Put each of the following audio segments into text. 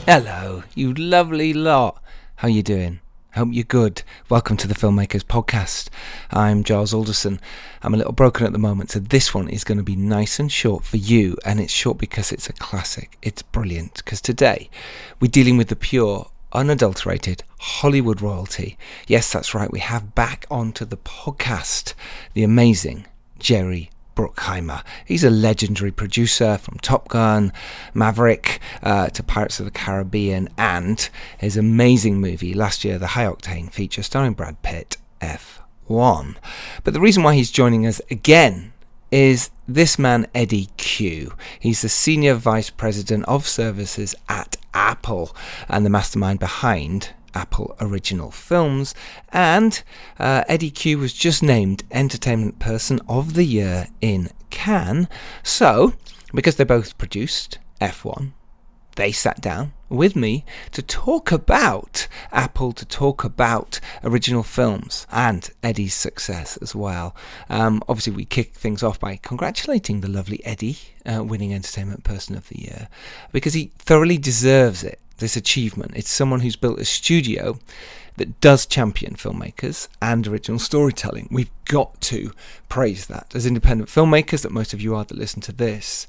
Hello, you lovely lot. How you doing? Hope you're good. Welcome to the Filmmakers Podcast. I'm Giles Alderson. I'm a little broken at the moment, so this one is going to be nice and short for you, and it's short because it's a classic. It's brilliant, because today we're dealing with the pure, unadulterated Hollywood royalty. Yes, that's right, we have back onto the podcast the amazing Jerry Bruckheimer. He's a legendary producer, from Top Gun, Maverick, to Pirates of the Caribbean, and his amazing movie last year, the high-octane feature starring Brad Pitt, F1. But the reason why he's joining us again is this man, Eddy Cue. He's the Senior Vice President of Services at Apple and the mastermind behind Apple Original Films, and Eddy Cue was just named Entertainment Person of the Year in Cannes. So, because they both produced F1, they sat down with me to talk about Apple, to talk about original films and Eddy's success as well. Obviously, we kick things off by congratulating the lovely Eddy, winning Entertainment Person of the Year, because he thoroughly deserves it. This achievement. It's someone who's built a studio that does champion filmmakers and original storytelling. We've got to praise that. As independent filmmakers, that most of you are that listen to this,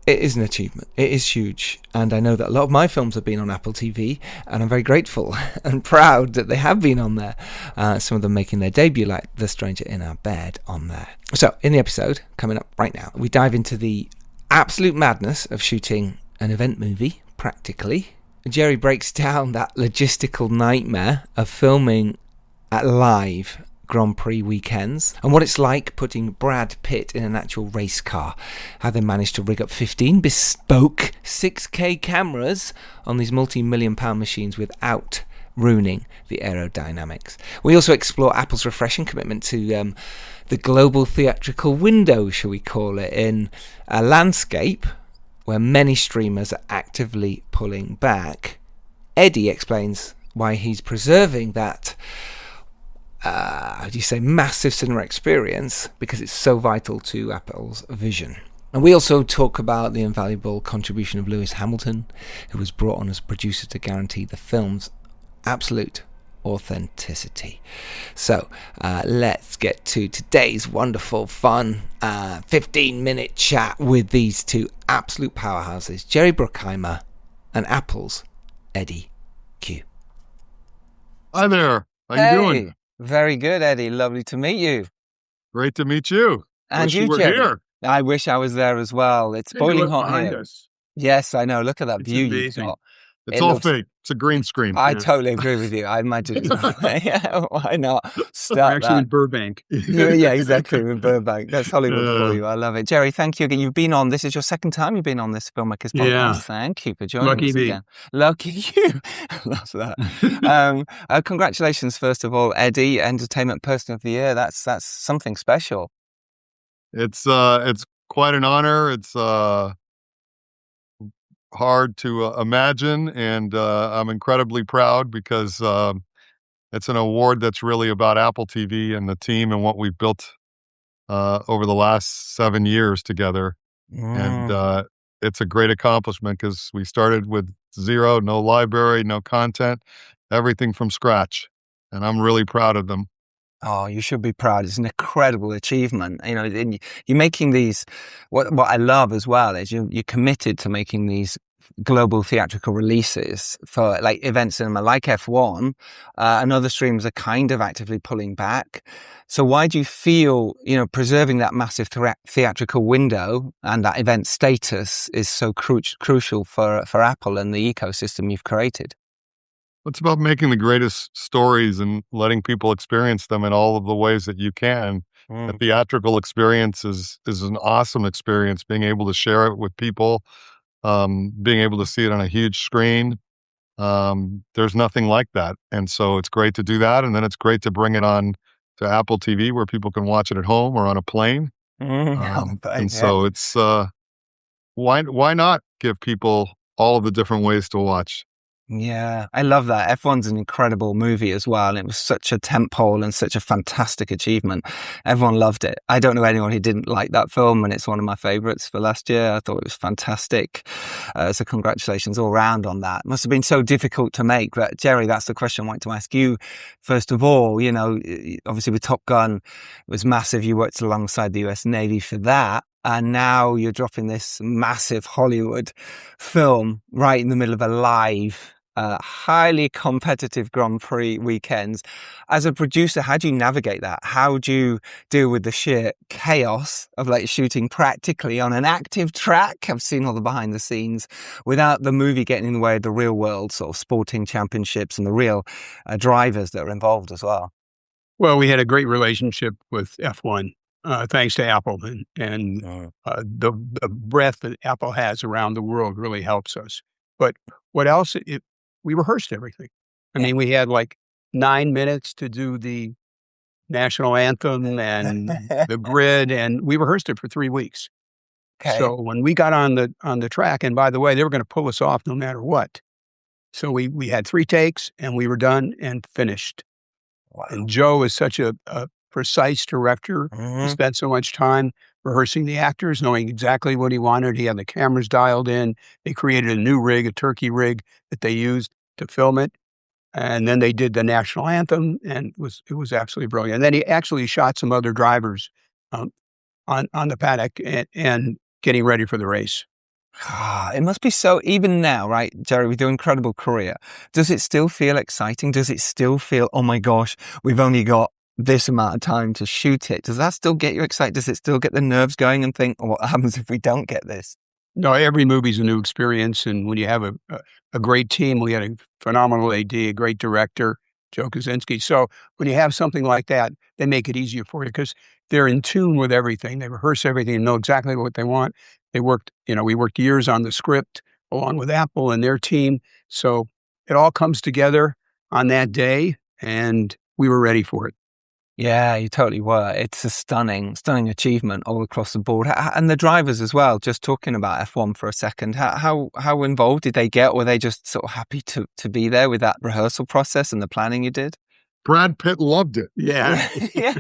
it is an achievement. It is huge. And I know that a lot of my films have been on Apple TV, and I'm very grateful and proud that they have been on there. Some of them making their debut, like The Stranger in Our Bed, on there. So, in the episode, coming up right now, we dive into the absolute madness of shooting an event movie, practically. Jerry breaks down that logistical nightmare of filming at live Grand Prix weekends and what it's like putting Brad Pitt in an actual race car, how they managed to rig up 15 bespoke 6K cameras on these multi-million-pound machines without ruining the aerodynamics. We also explore Apple's refreshing commitment to the global theatrical window, shall we call it, in a landscape where many streamers are actively pulling back. Eddy explains why he's preserving that, massive cinema experience, because it's so vital to Apple's vision. And we also talk about the invaluable contribution of Lewis Hamilton, who was brought on as producer to guarantee the film's absolute authenticity. So let's get to today's wonderful, fun 15-minute chat with these two absolute powerhouses, Jerry Bruckheimer and Apple's Eddy Cue. Hi there. How you doing? Very good, Eddy. Lovely to meet you. Great to meet you. And wish you were Jerry. Here. I wish I was there as well. It's boiling hot here. Us. Yes, I know. Look at that view you've got. It's all fake. It's a green screen. I totally agree with you. I imagine. Yeah, why not? We're actually in Burbank. Yeah, exactly. In Burbank. That's Hollywood for you. I love it. Jerry, thank you again. You've been on. This is your second time you've been on this Filmmakers Podcast. Yeah. Thank you for joining Lucky us me. again. Lucky you. Love that. Congratulations, first of all, Eddy, Entertainment Person of the Year. That's something special. It's quite an honor. It's hard to imagine, and I'm incredibly proud because it's an award that's really about Apple TV and the team and what we've built over the last 7 years together. And it's a great accomplishment because we started with zero, no library, no content, everything from scratch, and I'm really proud of them. Oh, you should be proud. It's an incredible achievement. You know, you're making these, what I love as well is you're committed to making these global theatrical releases for like event cinema like F1, and other streams are kind of actively pulling back. So why do you feel, preserving that massive theatrical window and that event status is so crucial for Apple and the ecosystem you've created? It's about making the greatest stories and letting people experience them in all of the ways that you can. The theatrical experience is an awesome experience, being able to share it with people, being able to see it on a huge screen. There's nothing like that. And so it's great to do that. And then it's great to bring it on to Apple TV where people can watch it at home or on a plane. So it's, why not give people all of the different ways to watch? Yeah, I love that. F1's an incredible movie as well. And it was such a tentpole and such a fantastic achievement. Everyone loved it. I don't know anyone who didn't like that film, and it's one of my favorites for last year. I thought it was fantastic. So congratulations all round on that. It must have been so difficult to make. But Jerry, that's the question I want to ask you. First of all, you know, obviously with Top Gun, it was massive. You worked alongside the US Navy for that. And now you're dropping this massive Hollywood film right in the middle of a live, highly competitive Grand Prix weekends. As a producer, how do you navigate that? How do you deal with the sheer chaos of like shooting practically on an active track? I've seen all the behind the scenes without the movie getting in the way of the real world sort of sporting championships and the real drivers that are involved as well. Well, we had a great relationship with F1. Thanks to Apple and the breadth that Apple has around the world really helps us. But what else? We rehearsed everything. I mean, we had like 9 minutes to do the national anthem and the grid, and we rehearsed it for 3 weeks. Okay. So when we got on the track, and by the way, they were going to pull us off no matter what. So we had 3 takes, and we were done and finished. Wow. And Joe is such a precise director. He spent so much time rehearsing the actors, knowing exactly what he wanted. He had the cameras dialed in. They created a new rig, a turkey rig that they used to film it. And then they did the national anthem, and it was absolutely brilliant. And then he actually shot some other drivers on the paddock and getting ready for the race. It must be so, even now, right, Jerry, with your incredible career, does it still feel exciting? Does it still feel, oh my gosh, we've only got this amount of time to shoot it? Does that still get you excited? Does it still get the nerves going and think, oh, what happens if we don't get this? No, every movie's a new experience. And when you have a great team, we had a phenomenal AD, a great director, Joe Kosinski. So when you have something like that, they make it easier for you because they're in tune with everything. They rehearse everything and know exactly what they want. We worked years on the script along with Apple and their team. So it all comes together on that day, and we were ready for it. Yeah, you totally were. It's a stunning achievement all across the board. And the drivers as well, just talking about F1 for a second, how involved did they get? Were they just sort of happy to be there with that rehearsal process and the planning you did? Brad Pitt loved it. Yeah. Yeah.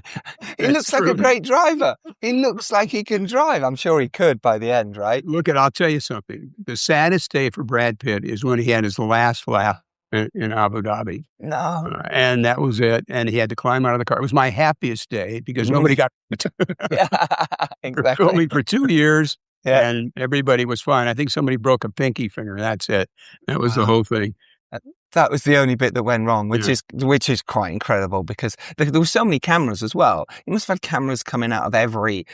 He looks like a great driver. He looks like he can drive. I'm sure he could by the end, right? I'll tell you something. The saddest day for Brad Pitt is when he had his last lap in Abu Dhabi. No. And that was it. And he had to climb out of the car. It was my happiest day because nobody got Yeah, exactly. filming for 2 years. Yeah. And everybody was fine. I think somebody broke a pinky finger. That's it. That was the whole thing. That was the only bit that went wrong, which is quite incredible because there were so many cameras as well. You must have had cameras coming out of every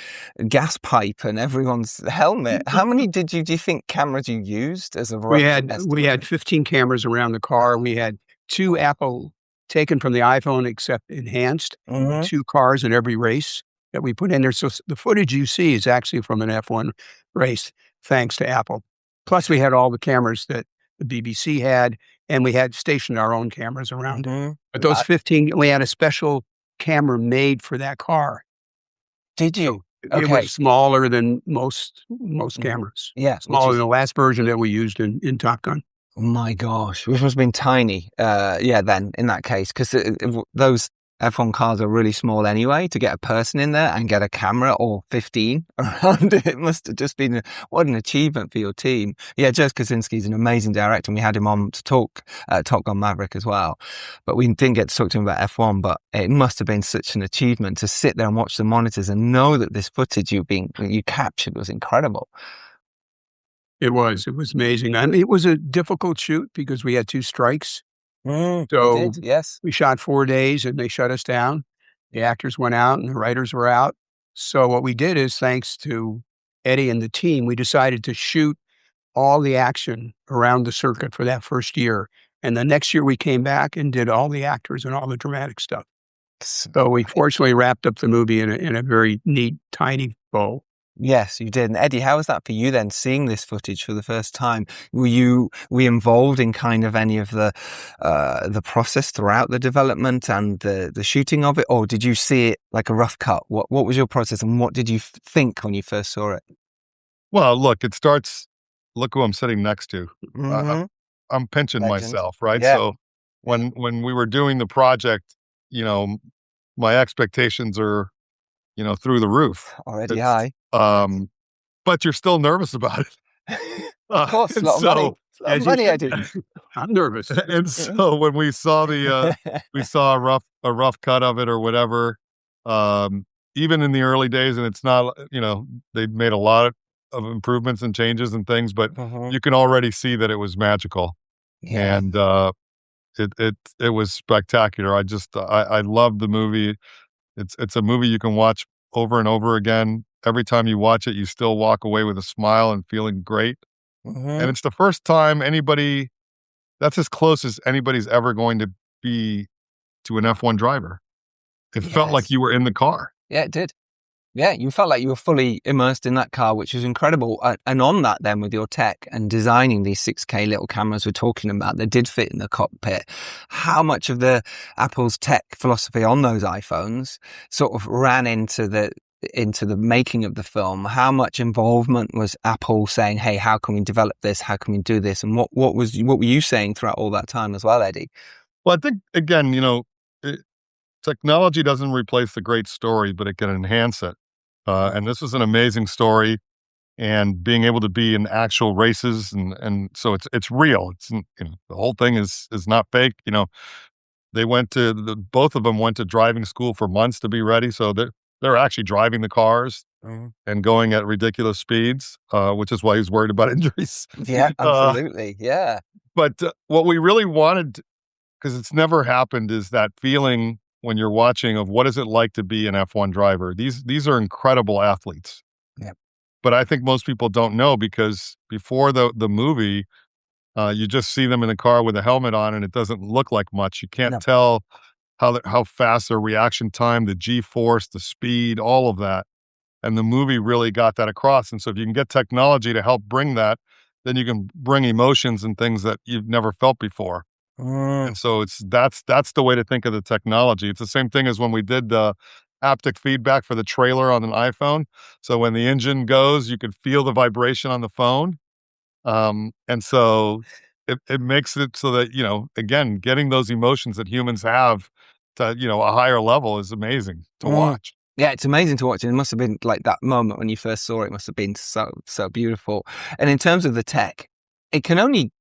gas pipe and everyone's helmet. How many do you think cameras you used as a we had 15 cameras around the car. We had 2 Apple taken from the iPhone except enhanced, 2 cars in every race that we put in there. So the footage you see is actually from an F1 race, thanks to Apple. Plus we had all the cameras that the BBC had, and we had stationed our own cameras around it. But those 15, we had a special camera made for that car. Did you? It was smaller than most cameras. Yeah. Smaller than the last version that we used in Top Gun. Oh my gosh, which must have been tiny. Then in that case, because those F1 cars are really small anyway, to get a person in there and get a camera or 15 around it must have just been what an achievement for your team. Yeah, Joseph Kosinski is an amazing director, and we had him on to talk Top Gun Maverick as well. But we didn't get to talk to him about F1, but it must have been such an achievement to sit there and watch the monitors and know that this footage you captured was incredible. It was amazing. I mean, it was a difficult shoot because we had 2 strikes. So yes, we shot 4 days and they shut us down. The actors went out and the writers were out. So what we did is, thanks to Eddy and the team, we decided to shoot all the action around the circuit for that first year. And the next year we came back and did all the actors and all the dramatic stuff. So we fortunately wrapped up the movie in a very neat, tiny bow. Yes, you did. And Eddy, how was that for you then, seeing this footage for the first time? Were you involved in kind of any of the process throughout the development and the shooting of it, or did you see it like a rough cut? What was your process, and what did you think when you first saw it? Well, look who I'm sitting next to. I'm pinching Legend. myself, right? Yeah. So when we were doing the project, my expectations are, through the roof. Already high. But you're still nervous about it. Of course, a lot of money. A lot of money, Eddie. I'm nervous. And so when we saw we saw a rough cut of it or whatever, even in the early days, and it's not, they made a lot of improvements and changes and things, but you can already see that it was magical. Yeah. And it was spectacular. I love the movie. It's a movie you can watch over and over again. Every time you watch it, you still walk away with a smile and feeling great. And it's the first time that's as close as anybody's ever going to be to an F1 driver. It felt like you were in the car. Yeah, it did. Yeah, you felt like you were fully immersed in that car, which was incredible. And on that then, with your tech and designing these 6K little cameras we're talking about that did fit in the cockpit, how much of the Apple's tech philosophy on those iPhones sort of ran into the making of the film? How much involvement was Apple saying, hey, how can we develop this? How can we do this? And what were you saying throughout all that time as well, Eddie? Well, I think, again, technology doesn't replace the great story, but it can enhance it. And this was an amazing story, and being able to be in actual races. And so it's real. It's, the whole thing is not fake. They both of them went to driving school for months to be ready. So they're actually driving the cars and going at ridiculous speeds, which is why he's worried about injuries. Yeah, absolutely. Yeah. But what we really wanted, because it's never happened, is that feeling when you're watching of what is it like to be an F1 driver. These are incredible athletes. Yeah. But I think most people don't know, because before the movie, you just see them in the car with a helmet on, and it doesn't look like much. You can't tell how fast their reaction time, the G-force, the speed, all of that. And the movie really got that across. And so if you can get technology to help bring that, then you can bring emotions and things that you've never felt before. And so that's the way to think of the technology. It's the same thing as when we did the haptic feedback for the trailer on an iPhone. So when the engine goes, you could feel the vibration on the phone. And so it makes it so that, again, getting those emotions that humans have to, a higher level is amazing to watch. Yeah, it's amazing to watch. And it must have been like that moment when you first saw it, must have been so, so beautiful. And in terms of the tech, it can only,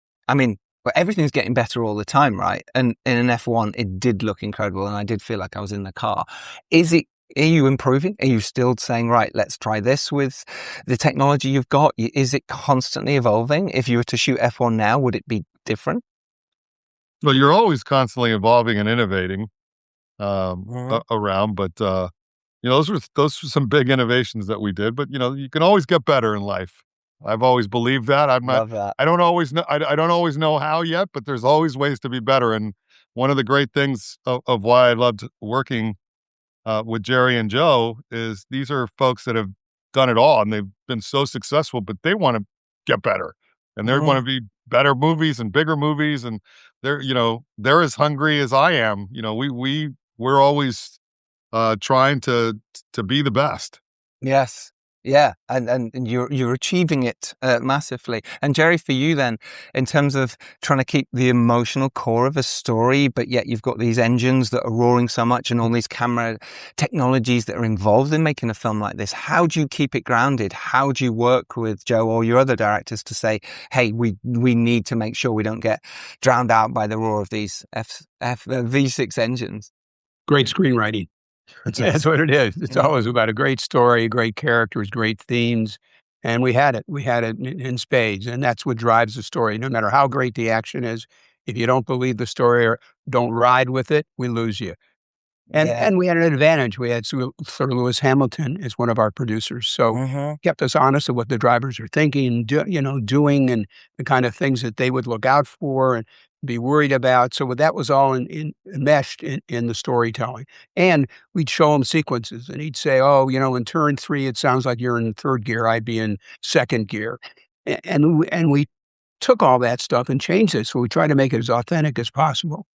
everything's getting better all the time, right? And in an F1, it did look incredible, and I did feel like I was in the car. Are you improving? Are you still saying, right, let's try this with the technology you've got? Is it constantly evolving? If you were to shoot F1 now, would it be different? Well, you're always constantly evolving and innovating around, but those were some big innovations that we did. But you can always get better in life. I've always believed that. Love that. I don't always know. I don't always know how yet, but there's always ways to be better. And one of the great things of why I loved working with Jerry and Joe is these are folks that have done it all, and they've been so successful, but they want to get better, and they want to be better movies and bigger movies, and they're as hungry as I am. We're always trying to be the best. Yes. Yeah, and you're achieving it massively. And Jerry, for you then, in terms of trying to keep the emotional core of a story, but yet you've got these engines that are roaring so much and all these camera technologies that are involved in making a film like this, how do you keep it grounded? How do you work with Joe or your other directors to say, hey, we need to make sure we don't get drowned out by the roar of these V6 engines? Great screenwriting. That's what it is. It's always about a great story, great characters, great themes. And we had it. We had it in spades. And that's what drives the story. No matter how great the action is, if you don't believe the story or don't ride with it, we lose you. And we had an advantage. We had Sir Lewis Hamilton as one of our producers. So kept us honest of what the drivers are thinking, doing, and the kind of things that they would look out for and be worried about. So that was all enmeshed in the storytelling. And we'd show him sequences, and he'd say, oh, in turn 3, it sounds like you're in third gear. I'd be in second gear. And we took all that stuff and changed it. So we tried to make it as authentic as possible.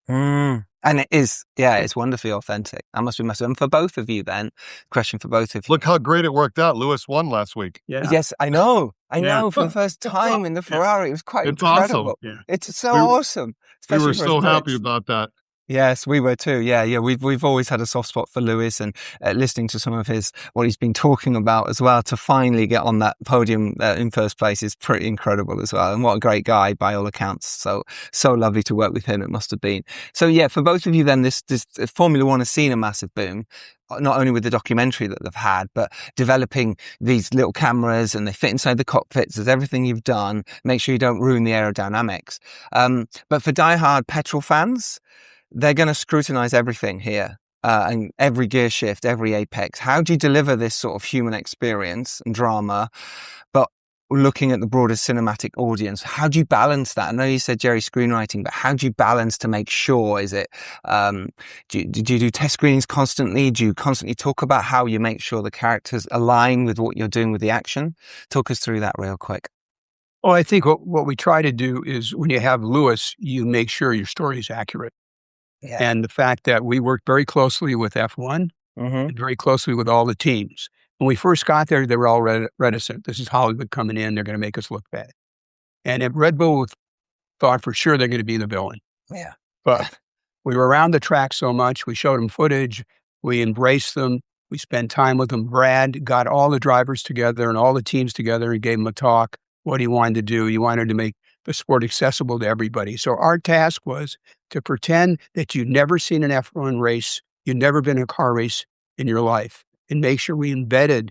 And it is, it's wonderfully authentic. That must be massive. And for both of you then, question for both of you. Look how great it worked out. Lewis won last week. Yeah. Yes, I know. I know, for the first time in the Ferrari. It was quite It's incredible. awesome. Yeah. It's so awesome. We were Especially for so us happy Brits. about that. Yes, we were too. Yeah. We've always had a soft spot for Lewis, and listening to some of what he's been talking about as well, to finally get on that podium in first place is pretty incredible as well. And what a great guy by all accounts. So lovely to work with him. It must have been. So yeah, for both of you then, this Formula One has seen a massive boom, not only with the documentary that they've had, but developing these little cameras, and they fit inside the cockpits. There's everything you've done. Make sure you don't ruin the aerodynamics. But for diehard petrol fans, they're going to scrutinize everything here, and every gear shift, every apex. How do you deliver this sort of human experience and drama, but looking at the broader cinematic audience? How do you balance that? I know you said Jerry screenwriting, but how do you balance to make sure? Is it do you do test screenings constantly? Do you constantly talk about how you make sure the characters align with what you're doing with the action? Talk us through that real quick. Well, I think what we try to do is, when you have Lewis, you make sure your story is accurate. Yeah. And the fact that we worked very closely with F1 and very closely with all the teams. When we first got there, they were all reticent. This is Hollywood coming in. They're going to make us look bad. And at Red Bull thought for sure they're going to be the villain. Yeah. But we were around the track so much. We showed them footage. We embraced them. We spent time with them. Brad got all the drivers together and all the teams together and gave them a talk, what he wanted to do. He wanted to make the sport accessible to everybody. So our task was to pretend that you'd never seen an F1 race, you'd never been in a car race in your life, and make sure we embedded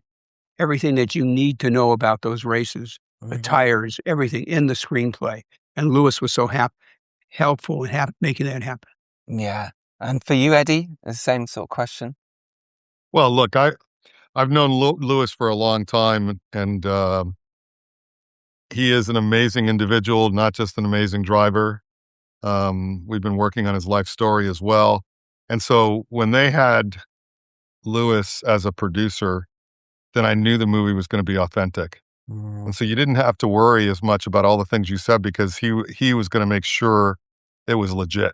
everything that you need to know about those races, the tires, everything in the screenplay. And Lewis was so helpful in making that happen. Yeah. And for you, Eddy, the same sort of question. Well, look, I've known Lewis for a long time, and he is an amazing individual, not just an amazing driver. We've been working on his life story as well. And so when they had Lewis as a producer, then I knew the movie was going to be authentic. And so you didn't have to worry as much about all the things you said, because he was going to make sure it was legit.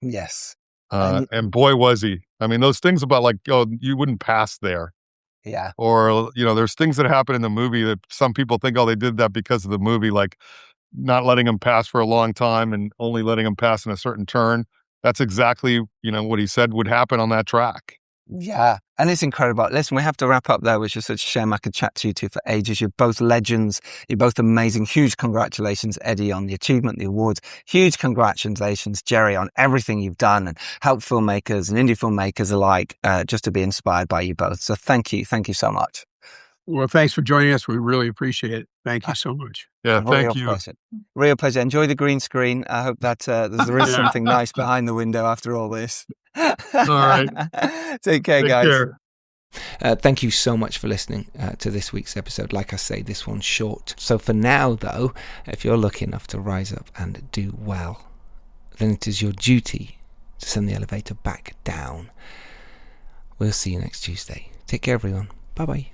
Yes. And boy, was he. I mean, those things about like, oh, you wouldn't pass there. Yeah. Or, there's things that happen in the movie that some people think, oh, they did that because of the movie, like not letting him pass for a long time and only letting him pass in a certain turn. That's exactly, what he said would happen on that track. Yeah. And it's incredible. Listen, we have to wrap up there, which is such a shame. I could chat to you two for ages. You're both legends. You're both amazing. Huge congratulations, Eddy, on the achievement, the awards. Huge congratulations, Jerry, on everything you've done and helped filmmakers and indie filmmakers alike, just to be inspired by you both. So thank you. Thank you so much. Well, thanks for joining us. We really appreciate it. Thank you so much. Yeah, thank you. Pleasure. Real pleasure. Enjoy the green screen. I hope that there is something nice behind the window after all this. All right. Take care, guys. Care. Thank you so much for listening to this week's episode. Like I say, this one's short. So for now, though, if you're lucky enough to rise up and do well, then it is your duty to send the elevator back down. We'll see you next Tuesday. Take care, everyone. Bye-bye.